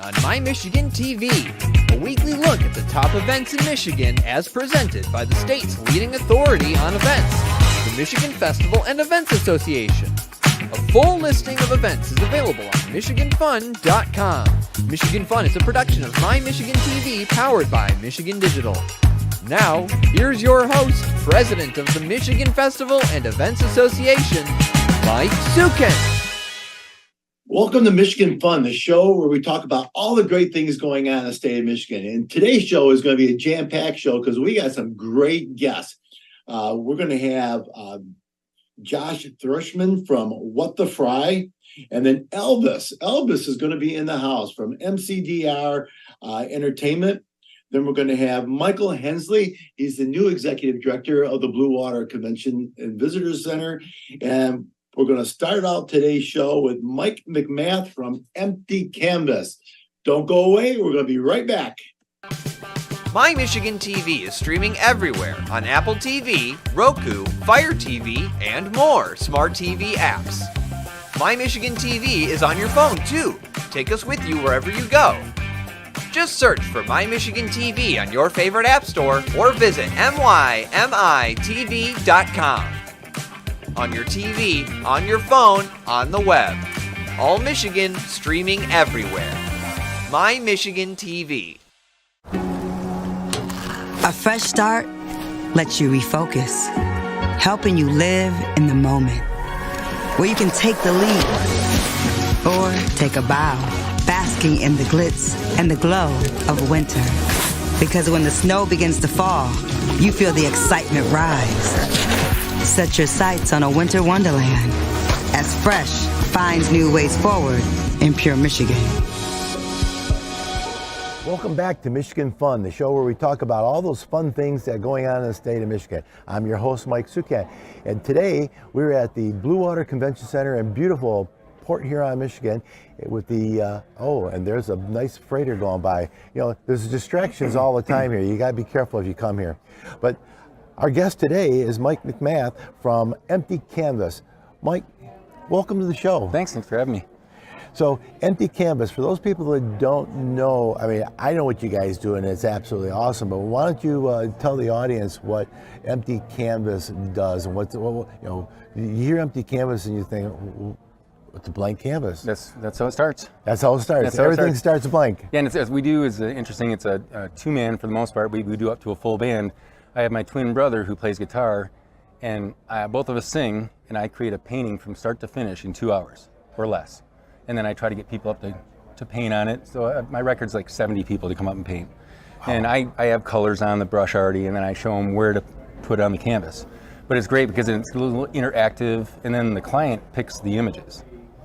on My Michigan TV, a weekly look at the top events in Michigan as presented by the state's leading authority on events, the Michigan Festival and Events Association. A full listing of events is available on MichiganFun.com. Michigan Fun is a production of My Michigan TV powered by Michigan Digital. Now, here's your host, President of the Michigan Festival and Events Association, Mike McMath. Welcome to Michigan Fun, the show where we talk about all the great things going on in the state of Michigan. And today's show is going to be a jam-packed show because we got some great guests. We're going to have Josh Thrushman from What the Fry, and then Elvis. Elvis is going to be in the house from MCDR Entertainment. Then we're going to have Michael Hensley. He's the new executive director of the Bluewater Convention and Visitors Center. And we're going to start out today's show with Mike McMath from Empty Canvas. Don't go away. We're going to be right back. My Michigan TV is streaming everywhere on Apple TV, Roku, Fire TV, and more smart TV apps. My Michigan TV is on your phone too. Take us with you wherever you go. Just search for My Michigan TV on your favorite app store or visit mymitv.com. On your TV, on your phone, on the web. All Michigan, streaming everywhere. My Michigan TV. A fresh start lets you refocus, helping you live in the moment, where you can take the lead or take a bow, basking in the glitz and the glow of winter. Because when the snow begins to fall, you feel the excitement rise. Set your sights on a winter wonderland as Fresh finds new ways forward in pure Michigan. Welcome back to Michigan Fun, the show where we talk about all those fun things that are going on in the state of Michigan. I'm your host, Mike McMath, and today we're at the Bluewater Convention Center in beautiful Port Huron, Michigan, with the, and there's a nice freighter going by. You know, there's distractions all the time here. You got to be careful if you come here. But our guest today is Mike McMath from Empty Canvas. Mike, welcome to the show. Thanks for having me. So, Empty Canvas, for those people that don't know, I mean, I know what you guys do and it's absolutely awesome, but why don't you tell the audience what Empty Canvas does and you hear Empty Canvas and you think, it's a blank canvas. That's how it starts. That's how it starts. Everything starts blank. Yeah, and as we do is interesting. It's a two-man for the most part. We do up to a full band. I have my twin brother who plays guitar, and both of us sing, and I create a painting from start to finish in 2 hours or less. And then I try to get people up to paint on it. So my record's like 70 people to come up and paint. Wow. And I have colors on the brush already, and then I show them where to put it on the canvas. But it's great because it's a little interactive, and then the client picks the images.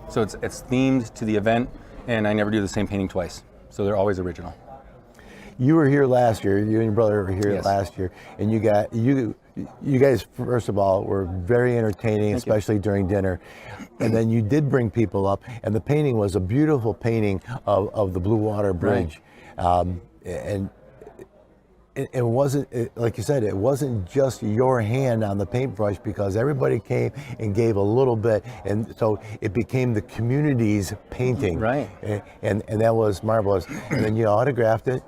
So it's themed to the event, and I never do the same painting twice. So they're always original. You were here last year. You and your brother were here last year, and you guys, first of all, were very entertaining, especially during dinner. And then you did bring people up, and the painting was a beautiful painting of the Bluewater Bridge. Right. And it wasn't, like you said, it wasn't just your hand on the paintbrush because everybody came and gave a little bit, and so it became the community's painting. Right. And that was marvelous. And then you autographed it.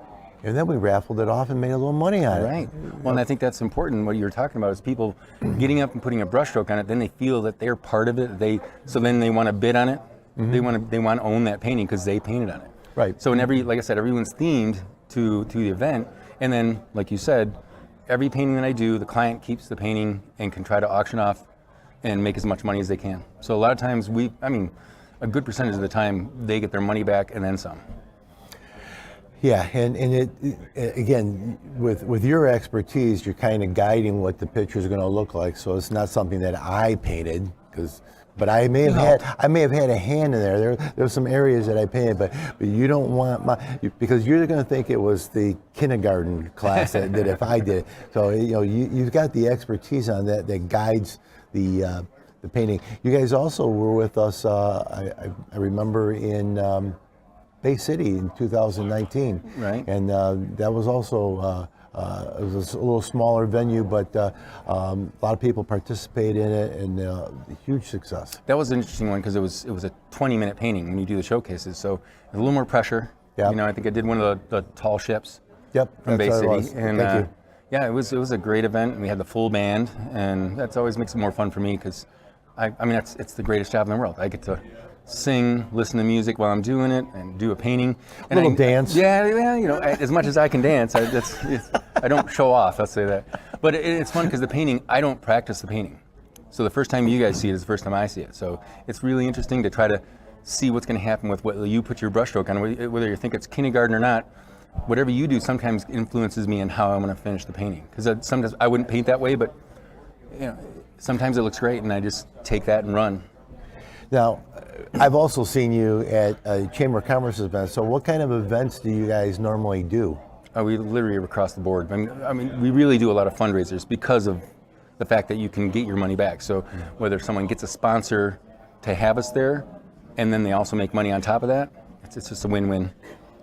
And then we raffled it off and made a little money on it. Right. Well, and I think that's important. What you were talking about is people getting up and putting a brushstroke on it. Then they feel that they're part of it. So then they want to bid on it. Mm-hmm. They want to own that painting because they painted on it. Right. So like I said, everyone's themed to the event. And then, like you said, every painting that I do, the client keeps the painting and can try to auction off and make as much money as they can. So a lot of times a good percentage of the time they get their money back and then some. Yeah, and it again, with your expertise, you're kind of guiding what the pictures are going to look like. So it's not something that I painted, but I may have had a hand in there. There's some areas that I painted, but you don't want because you're going to think it was the kindergarten class that if I did it. So you've got the expertise on that guides the painting. You guys also were with us. I remember in Bay City in 2019, right? And that was also it was a little smaller venue, but a lot of people participated in it, and huge success. That was an interesting one because it was a 20-minute painting when you do the showcases, so there's a little more pressure, Yep. You know, I think I did one of the tall ships. Yep, From Bay that's City. what it was. And Thank you. yeah, it was a great event. We had the full band, and that's always makes it more fun for me because I mean it's the greatest job in the world. I get to sing, listen to music while I'm doing it, and do a painting. And Little dance. Yeah, you know, as much as I can dance, I don't show off. I'll say that. But it's fun because the painting, I don't practice the painting. So the first time you guys see it is the first time I see it. So it's really interesting to try to see what's going to happen with what you put your brushstroke on, whether you think it's kindergarten or not. Whatever you do sometimes influences me in how I'm going to finish the painting. Because sometimes I wouldn't paint that way, but you know, sometimes it looks great, and I just take that and run. Now, I've also seen you at Chamber of Commerce events. So what kind of events do you guys normally do? We literally are across the board. I mean, we really do a lot of fundraisers because of the fact that you can get your money back. So whether someone gets a sponsor to have us there, and then they also make money on top of that, it's just a win-win.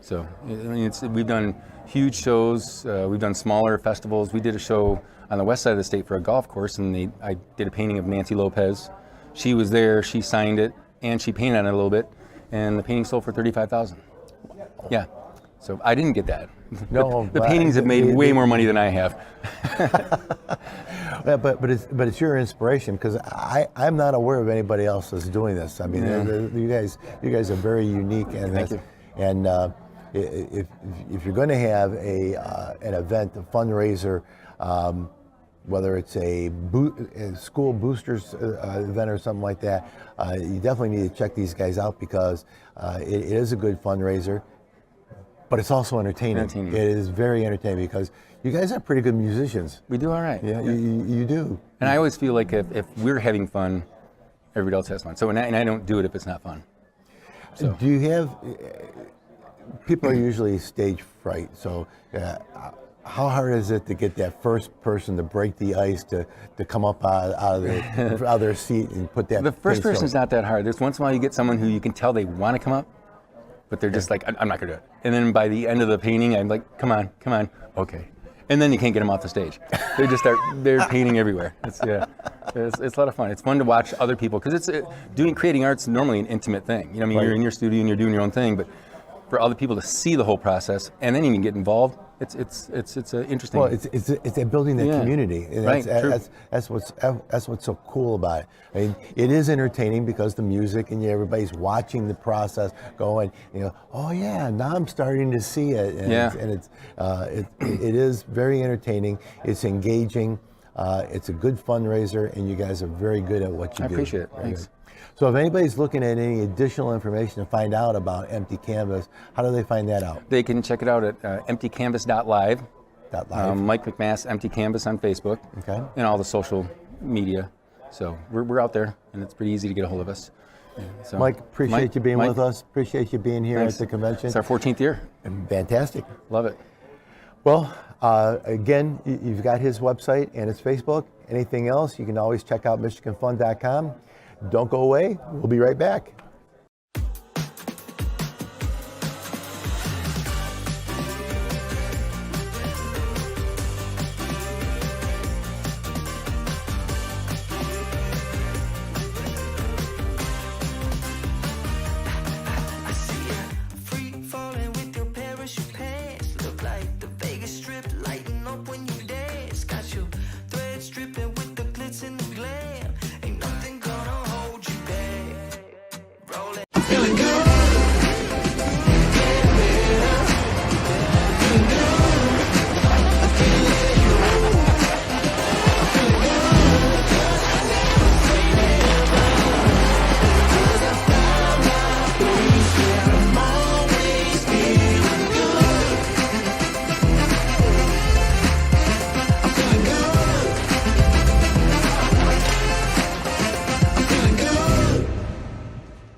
So I mean, we've done huge shows, we've done smaller festivals. We did a show on the west side of the state for a golf course, and I did a painting of Nancy Lopez. She was there, she signed it, and she painted on it a little bit, and the painting sold for $35,000. Yeah, so I didn't get that. No, the paintings have made way more money than I have. but it's your inspiration, because I'm not aware of anybody else that's doing this. I mean, you guys are very unique, and Thank you. And if you're going to have an event, a fundraiser, whether it's a school boosters event or something like that, you definitely need to check these guys out, because it is a good fundraiser, but it's also entertaining. It is very entertaining, because you guys are pretty good musicians. We do all right. Yeah, you do. And I always feel like if we're having fun, everybody else has fun. So and I don't do it if it's not fun. So. Do you have, people are usually stage fright, so how hard is it to get that first person to break the ice, to come up out of their seat and put that? The first person's not that hard. There's once in a while you get someone who you can tell they want to come up, but they're just like, I'm not gonna do it. And then by the end of the painting, I'm like, come on, okay. And then you can't get them off the stage. They just they're painting everywhere. It's a lot of fun. It's fun to watch other people, because creating art's normally an intimate thing. You know, I mean, right. You're in your studio and you're doing your own thing, but for other people to see the whole process and then even get involved, it's interesting. Well, it's building that community, and right, that's what's so cool about it. I mean, it is entertaining because the music, and everybody's watching the process going. You know, oh yeah, now I'm starting to see it, and it is very entertaining. It's engaging. It's a good fundraiser, and you guys are very good at what you do. I appreciate it. Thanks. So if anybody's looking at any additional information to find out about Empty Canvas, how do they find that out? They can check it out at emptycanvas.live. Mike McMath's Empty Canvas on Facebook. Okay. And all the social media. So we're out there, and it's pretty easy to get a hold of us. So, Mike, appreciate you being with us. Appreciate you being here at the convention. It's our 14th year. Fantastic. Love it. Well, again, you've got his website and his Facebook. Anything else, you can always check out MichiganFun.com. Don't go away. We'll be right back.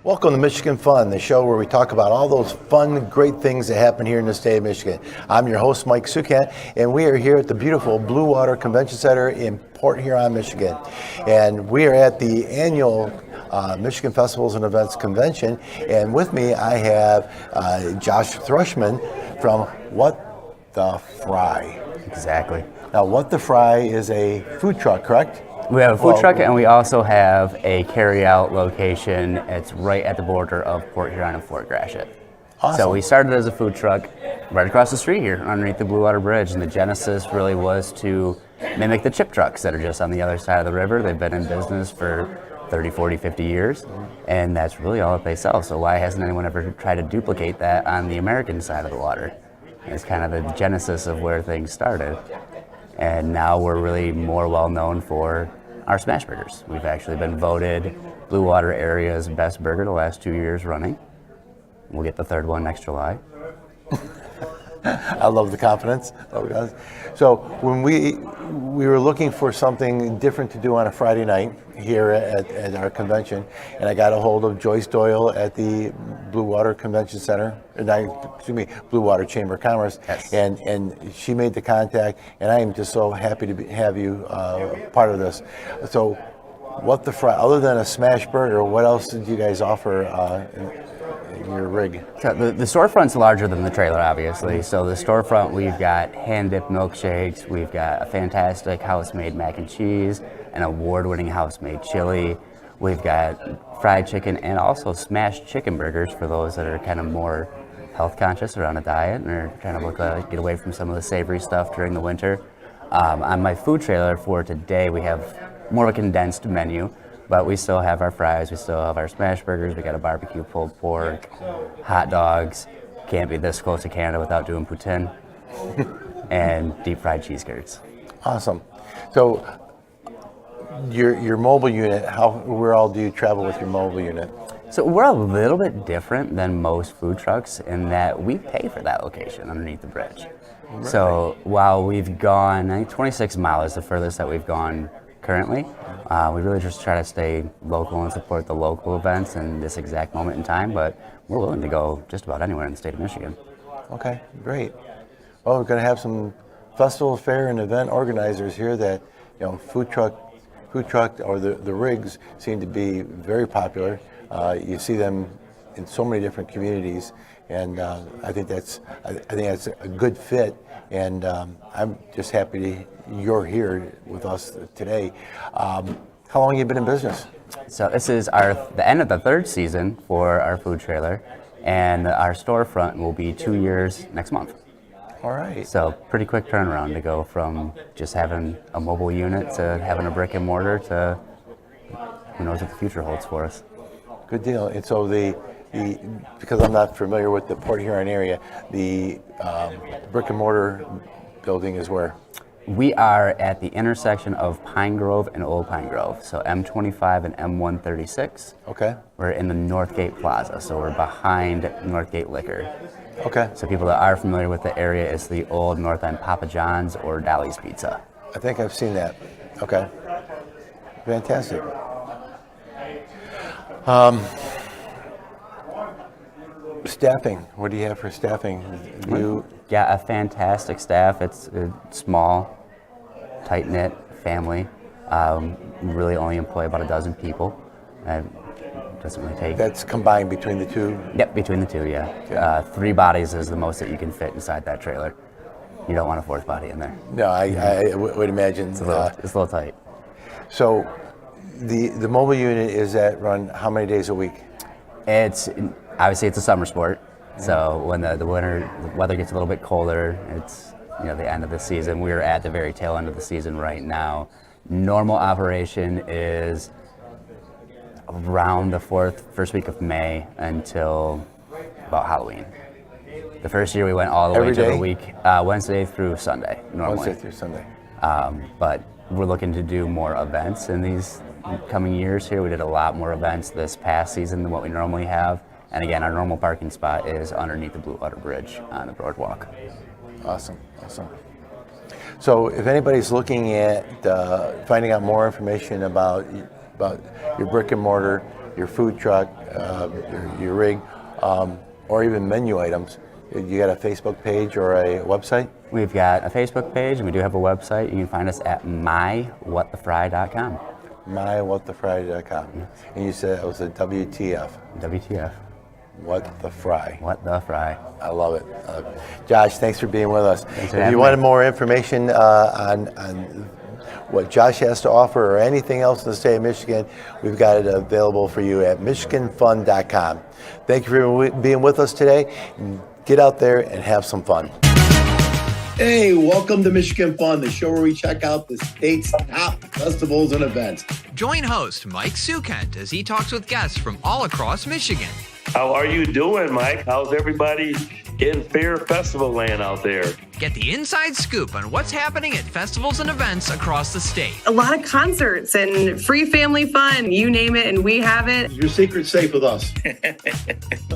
Welcome to Michigan Fun, the show where we talk about all those fun, great things that happen here in the state of Michigan. I'm your host, Mike McMath, and we are here at the beautiful Bluewater Convention Center in Port Huron, Michigan. And we are at the annual Michigan Festivals and Events Convention. And with me, I have Josh Thrushman from What the Fry. Exactly. Now, What the Fry is a food truck, correct? We have a food truck, and we also have a carry-out location. It's right at the border of Port Huron and Fort Gratiot. Awesome. So we started as a food truck right across the street here underneath the Bluewater Bridge, and the genesis really was to mimic the chip trucks that are just on the other side of the river. They've been in business for 30, 40, 50 years, and that's really all that they sell. So why hasn't anyone ever tried to duplicate that on the American side of the water? And it's kind of the genesis of where things started. And now we're really more well known for our smash burgers. We've actually been voted Bluewater Area's best burger the last 2 years running. We'll get the third one next July. I love the confidence. So when we were looking for something different to do on a Friday night here at our convention, and I got a hold of Joyce Doyle at the Bluewater Convention Center, Bluewater Chamber of Commerce, Yes. and she made the contact, and I am just so happy to have you part of this. So what the fry, other than a smash burger, what else did you guys offer in your rig? So the storefront's larger than the trailer, obviously. So the storefront, we've got hand-dipped milkshakes, we've got a fantastic house-made mac and cheese, an award-winning house-made chili. We've got fried chicken and also smashed chicken burgers for those that are kind of more health conscious or on a diet and are trying to get away from some of the savory stuff during the winter. On my food trailer for today, we have more of a condensed menu, but we still have our fries, we still have our smash burgers, we got a barbecue pulled pork, hot dogs, can't be this close to Canada without doing poutine, and deep fried cheese curds. Awesome. So your mobile unit, where all do you travel with your mobile unit? So we're a little bit different than most food trucks in that we pay for that location underneath the bridge. Right. So while we've gone, I think 26 miles is the furthest that we've gone currently, we really just try to stay local and support the local events in this exact moment in time, but we're willing to go just about anywhere in the state of Michigan. Okay, great. Well, we're going to have some festival, fair, and event organizers here that, food truck or the rigs seem to be very popular. You see them in so many different communities, and I think that's a good fit. And I'm just happy you're here with us today. How long have you been in business? So this is the end of the third season for our food trailer, and our storefront will be 2 years next month. All right. So pretty quick turnaround to go from just having a mobile unit to having a brick and mortar to who knows what the future holds for us. Good deal. And so because I'm not familiar with the Port Huron area, the brick and mortar building is where? We are at the intersection of Pine Grove and Old Pine Grove, so M25 and M136. Okay. We're in the Northgate Plaza, so we're behind Northgate Liquor. Okay. So people that are familiar with the area, it's the old North End Papa John's or Dolly's Pizza. I think I've seen that. Okay. Fantastic. Staffing. What do you have for staffing? Got a fantastic staff. It's a small, tight-knit family. Really only employ about a dozen people. Doesn't really take. That's combined between the two? Yep, between the two, yeah. Okay. 3 bodies is the most that you can fit inside that trailer. You don't want a 4th body in there. No, I would imagine. It's a little tight. So the mobile unit is run how many days a week? Obviously it's a summer sport. So when the weather gets a little bit colder, it's the end of the season. We're at the very tail end of the season right now. Normal operation is around the first week of May until about Halloween. The first year we went all the way to the week, Wednesday through Sunday, normally. Wednesday through Sunday. But we're looking to do more events in these coming years here. We did a lot more events this past season than what we normally have. And again, our normal parking spot is underneath the Bluewater Bridge on the boardwalk. Awesome. So if anybody's looking at finding out more information about your brick and mortar, your food truck, your rig, or even menu items, you got a Facebook page or a website? We've got a Facebook page and we do have a website. You can find us at mywhatthefry.com. Mywhatthefry.com. And you said it was a WTF. WTF. What the Fry. What the Fry. I love it. Josh, thanks for being with us. Thanks for if having you me. wanted more information on what Josh has to offer or anything else in the state of Michigan, we've got it available for you at michiganfun.com. Thank you for being with us today. Get out there and have some fun. Hey, welcome to Michigan Fun, the show where we check out the state's top festivals and events. Join host Mike Sukent as he talks with guests from all across Michigan. How are you doing, Mike? How's everybody in fair festival land out there? Get the inside scoop on what's happening at festivals and events across the state. A lot of concerts and free family fun, you name it, and we have it. Your secret's safe with us.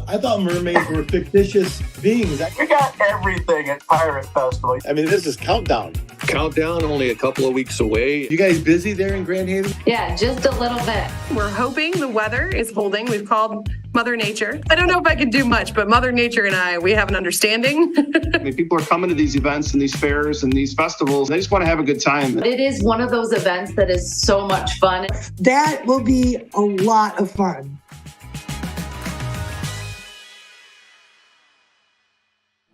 I thought mermaids were fictitious beings. We got everything at Pirate Festival. I mean, this is countdown. Countdown, only a couple of weeks away. You guys busy there in Grand Haven? Yeah, just a little bit. We're hoping the weather is holding. We've called Mother Nature. I don't know if I can do much, but Mother Nature and I, we have an understanding. I mean, people are coming to these events and these fairs and these festivals. They just want to have a good time. It is one of those events that is so much fun. That will be a lot of fun.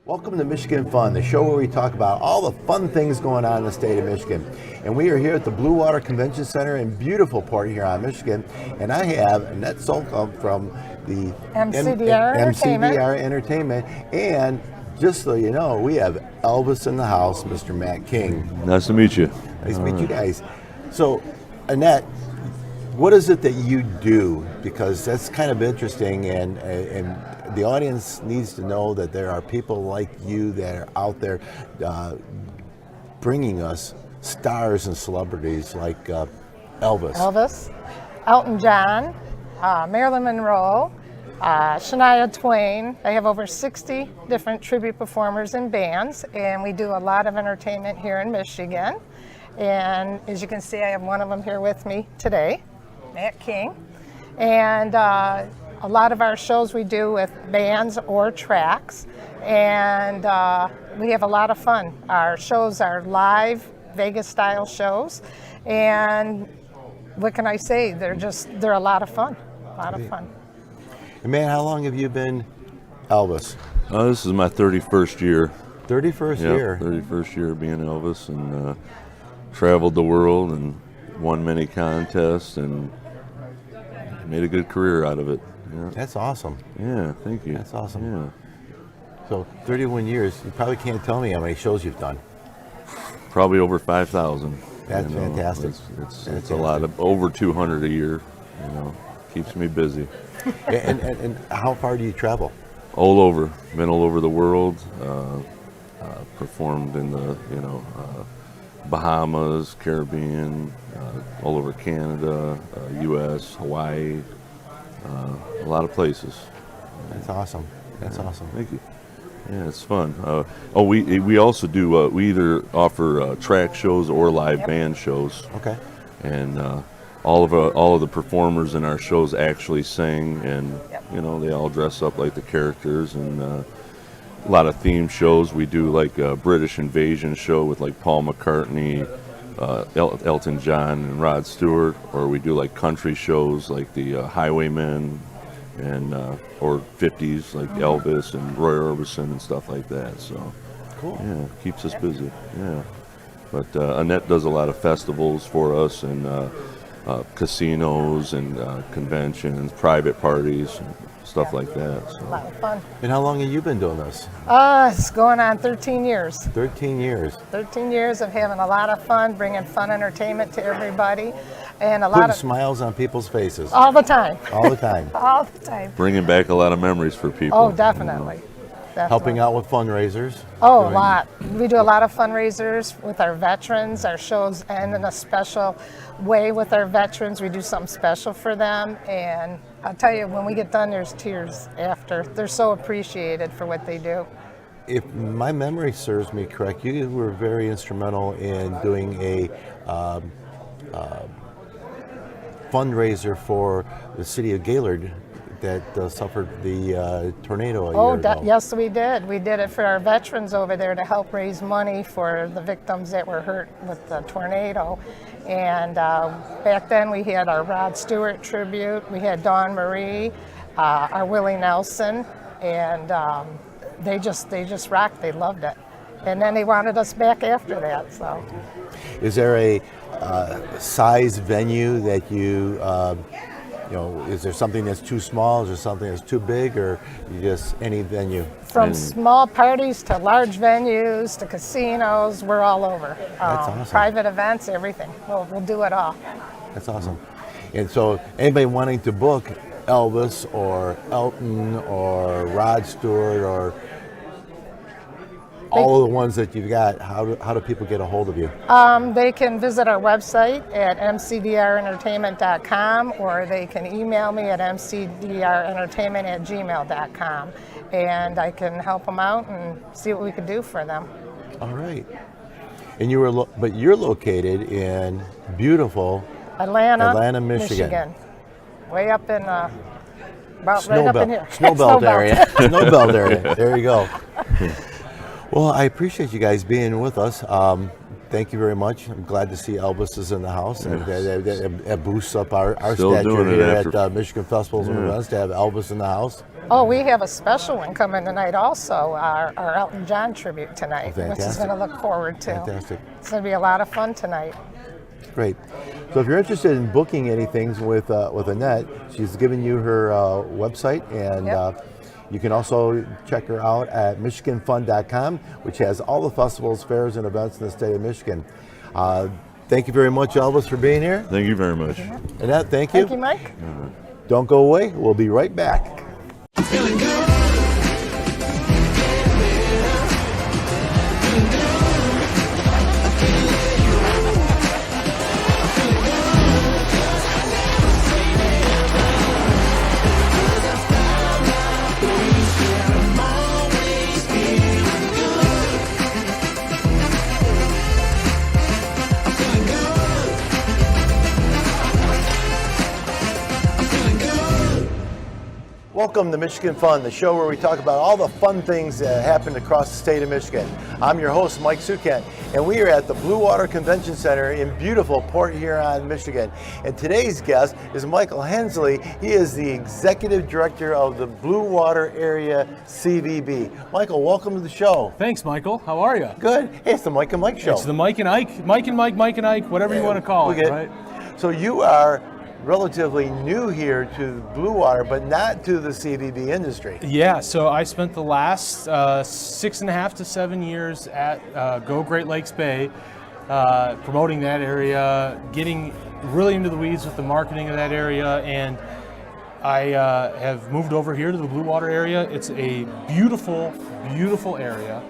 Welcome to Michigan Fun, the show where we talk about all the fun things going on in the state of Michigan. And we are here at the Bluewater Convention Center in beautiful Port Huron, Michigan. And I have Annette Sokol from the MCDR Entertainment. And just so you know, we have Elvis in the house, Mr. Matt King. Nice to meet you. Nice to meet you guys. So, Annette, what is it that you do? Because that's kind of interesting, and the audience needs to know that there are people like you that are out there bringing us stars and celebrities like Elvis, Elton John, Marilyn Monroe, Shania Twain. They have over 60 different tribute performers and bands, and we do a lot of entertainment here in Michigan. And as you can see, I have one of them here with me today, Matt King. And a lot of our shows we do with bands or tracks, and we have a lot of fun. Our shows are live, Vegas-style shows, and what can I say? They're a lot of fun, And man, how long have you been Elvis? This is my 31st year. 31st year? 31st year being Elvis, and traveled the world and won many contests and made a good career out of it. Yeah. That's awesome. Yeah, thank you. That's awesome. Yeah. So 31 years, you probably can't tell me how many shows you've done. Probably over 5,000. That's fantastic. It's a lot of over 200 a year. Keeps me busy. and how far do you travel? All over. Been all over the world. Performed in the Bahamas, Caribbean, all over Canada, U.S., Hawaii, a lot of places. That's awesome. That's awesome. Thank you. Yeah, it's fun. We also do. We either offer track shows or live band shows. Okay. And all of the performers in our shows actually sing, and they all dress up like the characters, and a lot of theme shows. We do like a British Invasion show with like Paul McCartney, Elton John, and Rod Stewart, or we do like country shows like the Highwaymen, and or 50s like Elvis and Roy Orbison and stuff like that. So cool. Yeah, keeps us busy. Yeah, but Annette does a lot of festivals for us, and casinos and conventions, private parties, and stuff like that. So. A lot of fun. And how long have you been doing this? It's going on 13 years. 13 years. 13 years of having a lot of fun, bringing fun entertainment to everybody, and Putting smiles on people's faces. All the time. All the time. All the time. Bringing back a lot of memories for people. Oh, definitely. Helping out with fundraisers. Oh, a lot. We do a lot of fundraisers with our veterans. Our shows end in a special way with our veterans. We do something special for them, and I'll tell you, when we get done, there's tears after. They're so appreciated for what they do. If my memory serves me correct, you were very instrumental in doing a fundraiser for the city of Gaylord that suffered the tornado a year ago. Yes, we did. We did it for our veterans over there to help raise money for the victims that were hurt with the tornado. And back then we had our Rod Stewart tribute, we had Dawn Marie, our Willie Nelson, and they just rocked. They loved it. And then they wanted us back after that. So, is there a size venue that you is there something that's too small? Is there something that's too big, or you just any venue? From small parties to large venues to casinos, we're all over. That's awesome. Private events, everything. We'll do it all. That's awesome. And so anybody wanting to book Elvis or Elton or Rod Stewart or all of the ones that you've got, how do people get a hold of you? They can visit our website at mcdrentertainment.com, or they can email me at mcdrentertainment@gmail.com, and I can help them out and see what we can do for them. All right. And but you're located in beautiful Atlanta, Michigan. Way up in right up in here. Snowbelt area. Snowbelt area. There you go. Well, I appreciate you guys being with us. Thank you very much. I'm glad to see Elvis is in the house, and that boosts up our stature here at Michigan Festivals and Events to have Elvis in the house. Oh, we have a special one coming tonight also, our Elton John tribute tonight, which is going to look forward to. Fantastic. It's going to be a lot of fun tonight. Great. So if you're interested in booking anything with Annette, she's given you her website, and you can also check her out at michiganfun.com, which has all the festivals, fairs, and events in the state of Michigan. Thank you very much, Elvis, for being here. Thank you very much. Annette, thank you. Thank you, Mike. Don't go away. We'll be right back. Welcome to Michigan Fun, the show where we talk about all the fun things that happen across the state of Michigan. I'm your host, Mike Sukent, and we are at the Bluewater Convention Center in beautiful Port Huron, Michigan. And today's guest is Michael Hensley. He is the Executive Director of the Bluewater Area CVB. Michael, welcome to the show. Thanks, Michael. How are you? Good. Hey, it's the Mike and Mike show. It's the Mike and Ike, Mike and Ike, whatever you want to call it, right? So you are relatively new here to Bluewater, but not to the CVB industry. Yeah, so I spent the last 6.5 to 7 years at Go Great Lakes Bay, promoting that area, getting really into the weeds with the marketing of that area, and I have moved over here to the Bluewater area. It's a beautiful, beautiful area.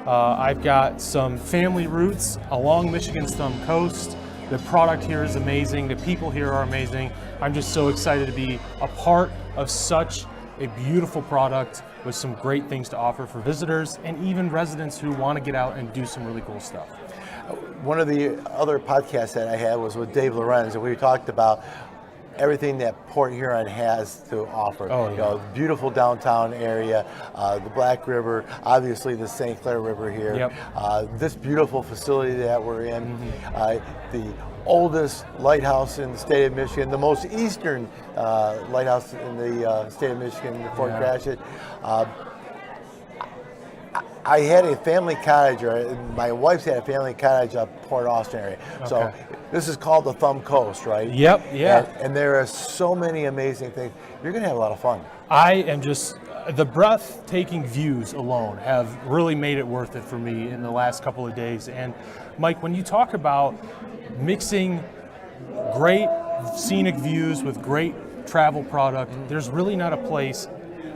I've got some family roots along Michigan's thumb coast. The product here is amazing. The people here are amazing. I'm just so excited to be a part of such a beautiful product with some great things to offer for visitors and even residents who want to get out and do some really cool stuff. One of the other podcasts that I had was with Dave Lorenz, and we talked about everything that Port Huron has to offer. Oh, yeah. Beautiful downtown area, the Black River, obviously the St. Clair River here. Yep. This beautiful facility that we're in, the oldest lighthouse in the state of Michigan, the most eastern lighthouse in the state of Michigan, Fort Gratiot. I had a family cottage, or my wife's had a family cottage up Port Austin area. Okay. So this is called the Thumb Coast, right? Yep, yeah. And there are so many amazing things. You're going to have a lot of fun. I am just, the breathtaking views alone have really made it worth it for me in the last couple of days. And Mike, when you talk about mixing great scenic views with great travel product, there's really not a place,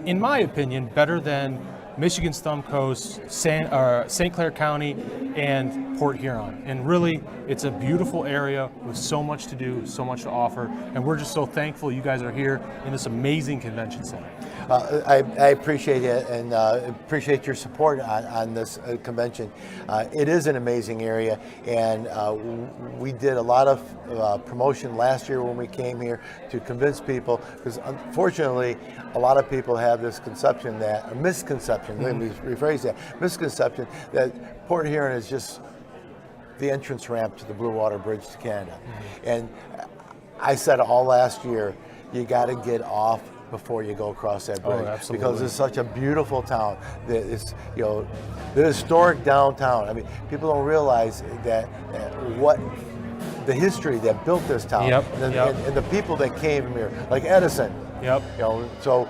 in my opinion, better than Michigan's Thumb Coast, St. Clair County, and Port Huron. And really, it's a beautiful area with so much to do, so much to offer, and we're just so thankful you guys are here in this amazing convention center. I appreciate it, and appreciate your support on this convention. It is an amazing area, and we did a lot of promotion last year when we came here to convince people, because unfortunately a lot of people have this conception that, a misconception, let me rephrase that, misconception that Port Huron is just the entrance ramp to the Bluewater Bridge to Canada. And I said all last year, you got to get off before you go across that bridge, because it's such a beautiful town. It's, you know, the historic downtown. I mean, people don't realize that what the history that built this town, Yep, and the people that came here, like Edison. Yep. You know, so.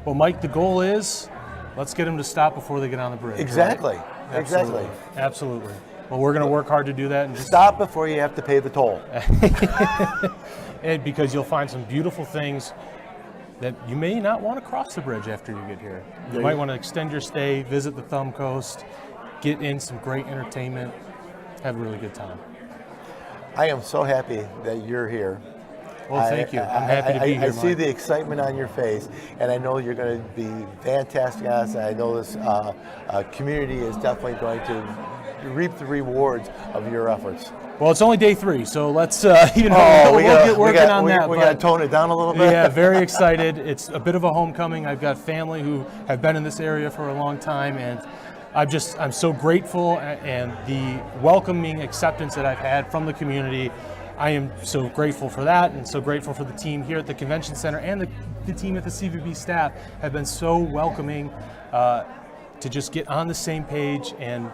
Well, Mike, the goal is, let's get them to stop before they get on the bridge. Exactly. Right? Exactly. Absolutely. Well, we're going to work hard to do that. And stop before you have to pay the toll. And because you'll find some beautiful things that you may not want to cross the bridge after you get here. You might want to extend your stay, visit the Thumb Coast, get in some great entertainment, have a really good time. I am so happy that you're here. Well, thank you. I'm happy to be here. I see the excitement on your face, and I know you're going to be fantastic on us. And I know this community is definitely going to reap the rewards of your efforts. Well, it's only day 3, so let's we'll get working on that. We got to tone it down a little bit. Yeah, very excited. It's a bit of a homecoming. I've got family who have been in this area for a long time, and I'm so grateful, and the welcoming acceptance that I've had from the community. I am so grateful for that, and so grateful for the team here at the Convention Center, and the team at the CVB staff have been so welcoming to just get on the same page and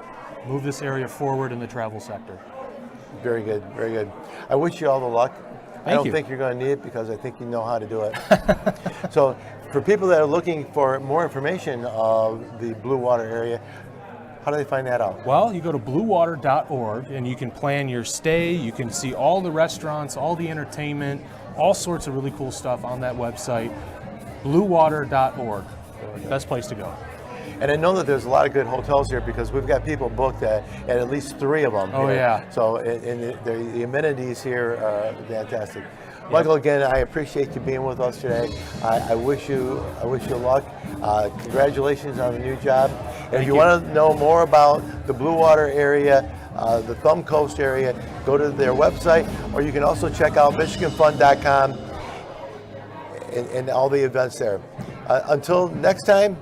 move this area forward in the travel sector. Very good, very good. I wish you all the luck. I don't think you're going to need it because I think you know how to do it. So for people that are looking for more information of the Bluewater area, how do they find that out? Well, you go to bluewater.org and you can plan your stay. You can see all the restaurants, all the entertainment, all sorts of really cool stuff on that website. Bluewater.org. Best place to go. And I know that there's a lot of good hotels here because we've got people booked at least 3 of them. Oh, here. yeah. So and the amenities here are fantastic. Yep. Michael, again, I appreciate you being with us today. I wish you luck. Congratulations on the new job. And if you want to know more about the Bluewater area, the Thumb Coast area, go to their website, or you can also check out MichiganFun.com and all the events there. Until next time,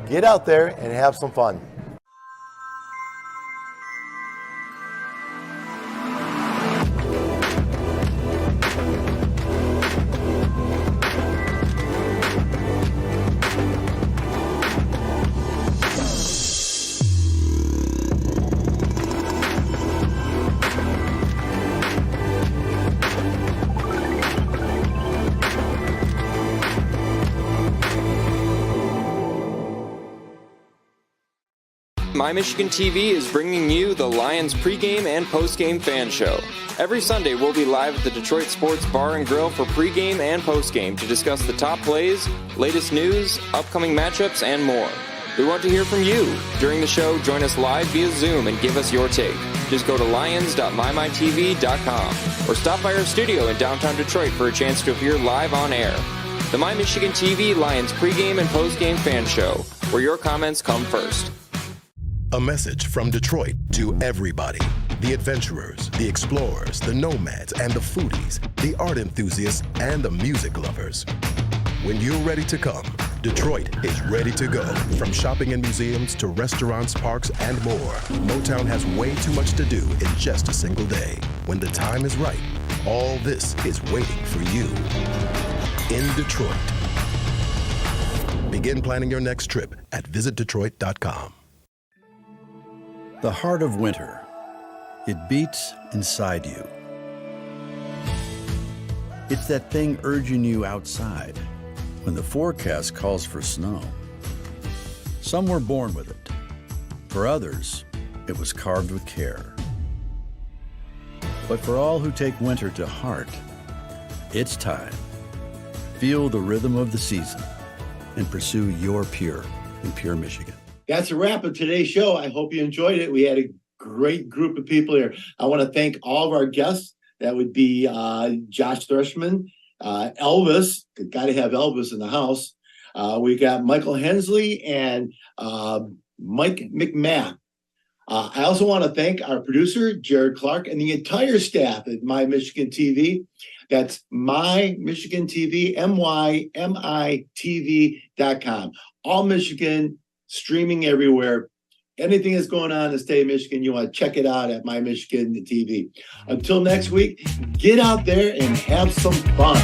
get out there and have some fun. My Michigan TV is bringing you the Lions pregame and postgame fan show. Every Sunday, we'll be live at the Detroit Sports Bar and Grill for pregame and postgame to discuss the top plays, latest news, upcoming matchups, and more. We want to hear from you. During the show, join us live via Zoom and give us your take. Just go to lions.mymytv.com or stop by our studio in downtown Detroit for a chance to appear live on air. The My Michigan TV Lions pregame and postgame fan show, where your comments come first. A message from Detroit to everybody. The adventurers, the explorers, the nomads, and the foodies, the art enthusiasts, and the music lovers. When you're ready to come, Detroit is ready to go. From shopping and museums to restaurants, parks, and more, Motown has way too much to do in just a single day. When the time is right, all this is waiting for you in Detroit. Begin planning your next trip at visitdetroit.com. The heart of winter. It beats inside you. It's that thing urging you outside when the forecast calls for snow. Some were born with it. For others, it was carved with care. But for all who take winter to heart, it's time. Feel the rhythm of the season and pursue your Pure in Pure, Michigan. That's a wrap of today's show. I hope you enjoyed it. We had a great group of people here. I want to thank all of our guests. That would be Josh Thrushman, Elvis. Got to have Elvis in the house. We got Michael Hensley and Mike McMath. I also want to thank our producer, Jared Clark, and the entire staff at My Michigan TV. That's My Michigan TV, MYMITV.com. All Michigan, streaming everywhere. Anything that's going on in the state of Michigan, you want to check it out at My Michigan TV. Until next week, get out there and have some fun.